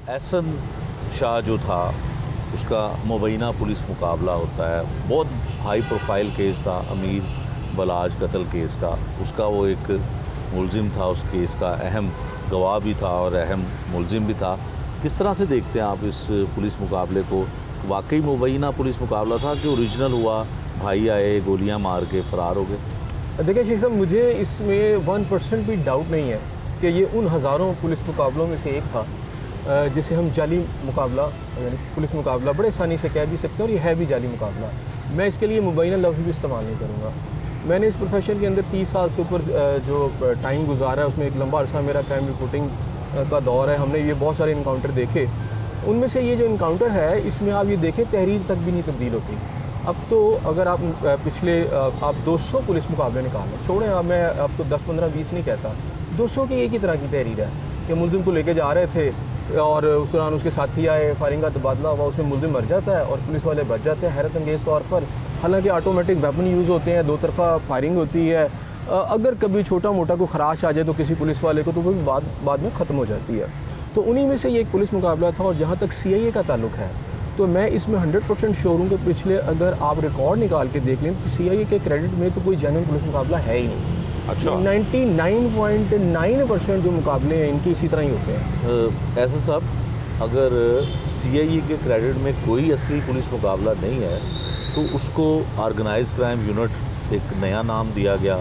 एहसन शाह जो था उसका मुबैना पुलिस मुकाबला होता है, बहुत हाई प्रोफाइल केस था, अमीर बलाज कत्ल केस का। उसका वो एक मुलजिम था, उस केस का अहम गवाह भी था और अहम मुलजिम भी था। किस तरह से देखते हैं आप इस पुलिस मुकाबले को? वाकई मुबैना पुलिस मुकाबला था कि ओरिजिनल हुआ, भाई आए गोलियां मार के फ़रार हो गए? देखिए शेख साहब, मुझे इसमें 1% भी डाउट नहीं है कि ये उन हज़ारों पुलिस मुकाबलों में से एक था जिसे हम जाली मुकाबला यानी पुलिस मुकाबला बड़े आसानी से कह भी सकते हैं, और ये है भी जाली मुकाबला। मैं इसके लिए मुबैना लफ्ज़ भी इस्तेमाल नहीं करूँगा। मैंने इस प्रोफेशन के अंदर 30 साल से ऊपर जो टाइम गुजारा है, उसमें एक लंबा अरसा मेरा क्राइम रिपोर्टिंग का दौर है। हमने ये बहुत सारे इनकाउंटर देखे। उनमें से ये जो इनकाउंटर है, इसमें आप ये देखें तहरीर तक भी नहीं तब्दील होती। अब तो अगर आप पिछले आप 200 पुलिस मुकाबले निकाल लें, छोड़ें अब मैं अब तो 10, 15, 20 नहीं कहता, 200 की एक ही तरह की तहरीर है कि मुलजिम को लेके जा रहे थे और उस दौरान उसके साथी आए, फायरिंग का तबादला हुआ, उसमें मुलजिम मर जाता है और पुलिस वाले बच जाते हैं हैरत अंगेज़ तौर पर। हालांकि ऑटोमेटिक वेपन यूज़ होते हैं, दो तरफा फायरिंग होती है। अगर कभी छोटा मोटा कोई खराश आ जाए तो किसी पुलिस वाले को, तो वो भी बाद में ख़त्म हो जाती है। तो उन्हीं में से ये एक पुलिस मुकाबला था। और जहाँ तक CIA का ताल्लुक है, तो मैं इसमें 100% श्योर हूँ कि पिछले अगर आप रिकॉर्ड निकाल के देख लें तो CIA के क्रेडिट में तो कोई जेन्युइन पुलिस मुकाबला है ही नहीं। अच्छा, 99.9% जो मुकाबले हैं इनकी इसी तरह ही होते हैं। ऐसा साहब, अगर CIA के क्रेडिट में कोई असली पुलिस मुकाबला नहीं है तो उसको ऑर्गेनाइज क्राइम यूनिट एक नया नाम दिया गया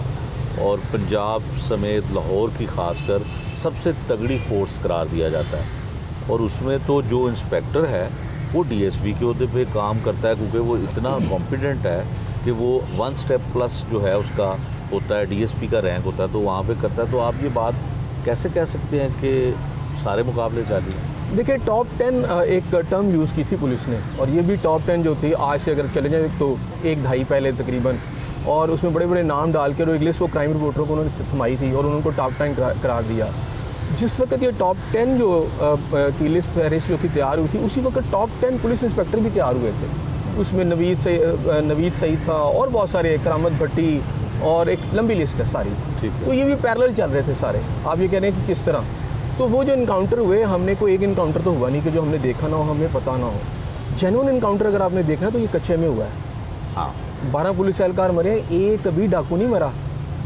और पंजाब समेत लाहौर की खासकर सबसे तगड़ी फोर्स करार दिया जाता है। और उसमें तो जो इंस्पेक्टर है वो DSP के ओहदे पे काम करता है, क्योंकि वो इतना कॉम्पिटेंट है कि वो 1 स्टेप प्लस जो है उसका होता है, DSP का रैंक होता है, तो वहाँ पे करता है। तो आप ये बात कैसे कह सकते हैं कि सारे मुकाबले जारी हैं? देखिए, टॉप 10 एक टर्म यूज़ की थी पुलिस ने, और ये भी टॉप 10 जो थी, आज से अगर चले जाए तो एक दहाई पहले तकरीबन, और उसमें बड़े बड़े नाम डाल के और एक लिस्ट वो क्राइम रिपोर्टरों को उन्होंने थमाई थी और उनको टॉप 10 करार दिया। जिस वक्त ये टॉप 10 जो की लिस्ट फहरिस्त जो थी तैयार हुई थी, उसी वक्त टॉप 10 पुलिस इंस्पेक्टर भी तैयार हुए थे। उसमें नवीद सईद था और बहुत सारे, करामत भट्टी, और एक लंबी लिस्ट है सारी। तो ये भी पैरेलल चल रहे थे सारे। आप ये कह रहे हैं कि किस तरह, तो वो जो इनकाउंटर हुए, हमने कोई एक इनकाउंटर तो हुआ नहीं कि जो हमने देखा ना हो, हमें पता ना हो। जेन्युइन इनकाउंटर अगर आपने देखा है तो ये कच्चे में हुआ है। हाँ, 12 पुलिस एहलकार मरे, एक भी डाकू नहीं मरा।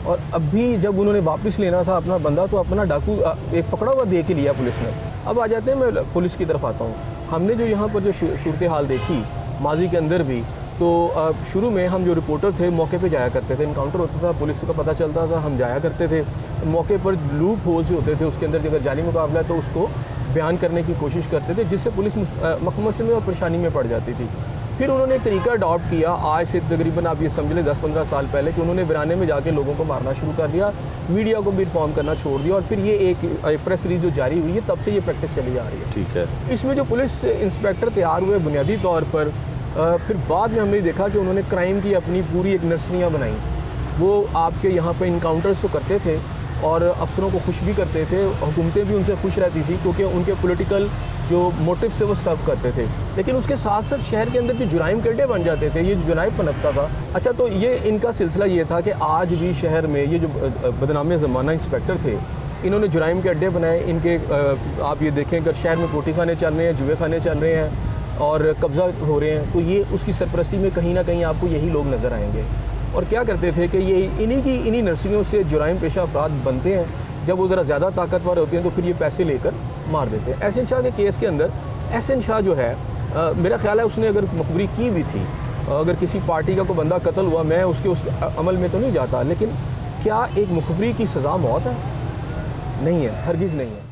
और अभी जब उन्होंने वापस लेना था अपना बंदा, तो अपना डाकू एक पकड़ा हुआ दे के लिया पुलिस ने। अब आ जाते हैं, मैं पुलिस की तरफ आता हूँ। हमने जो यहाँ पर जो सूरत हाल देखी माजी के अंदर भी, तो शुरू में हम जो रिपोर्टर थे मौके पे जाया करते थे, इनकाउंटर होता था, पुलिस का पता चलता था, हम जाया करते थे मौके पर। लूप होल्स जो होते थे उसके अंदर अगर जाली मुकाबला है तो उसको बयान करने की कोशिश करते थे, जिससे पुलिस मखमस में और परेशानी में पड़ जाती थी। फिर उन्होंने एक तरीका अडॉप्ट किया, आज से तकरीबन आप ये समझ लें 10-15 साल पहले, कि उन्होंने वीराने में जाके लोगों को मारना शुरू कर दिया, मीडिया को भी इन्फॉर्म करना छोड़ दिया, और फिर ये एक प्रेस रिलीज जो जारी हुई है, तब से ये प्रैक्टिस चली जा रही है। ठीक है। इसमें जो पुलिस इंस्पेक्टर तैयार हुए बुनियादी तौर पर, फिर बाद में हमने देखा कि उन्होंने क्राइम की अपनी पूरी एक नर्सरियाँ बनाई। वो आपके यहाँ पे इनकाउंटर्स तो करते थे और अफसरों को खुश भी करते थे, हुकूमतें भी उनसे खुश रहती थी, क्योंकि उनके पॉलिटिकल जो मोटिव्स थे वो सर्व करते थे। लेकिन उसके साथ साथ शहर के अंदर जो जुराइम के अड्डे बन जाते थे, ये जुनाइब पनपता था। अच्छा, तो ये इनका सिलसिला ये था कि आज भी शहर में ये जो बदनाम ज़माना इंस्पेक्टर थे, इन्होंने जुराइम के अड्डे बनाए। इनके आप ये देखें, अगर शहर में पोटी खाने चल रहे हैं, जुए खाने चल रहे हैं और कब्ज़ा हो रहे हैं, तो ये उसकी सरपरस्ती में कहीं ना कहीं आपको यही लोग नज़र आएंगे। और क्या करते थे कि ये इन्हीं नर्सरियों से जुराइम पेशा अफराद बनते हैं। जब वो ज़रा ज़्यादा ताकतवर होते हैं तो फिर ये पैसे लेकर मार देते हैं। एहसन शाह के केस के अंदर एहसन शाह जो है, मेरा ख्याल है उसने अगर मुखबरी की भी थी, अगर किसी पार्टी का कोई बंदा कत्ल हुआ, मैं उस अमल में तो नहीं जाता, लेकिन क्या एक मुखबरी की सज़ा मौत है? नहीं है, हरगिज़ नहीं है।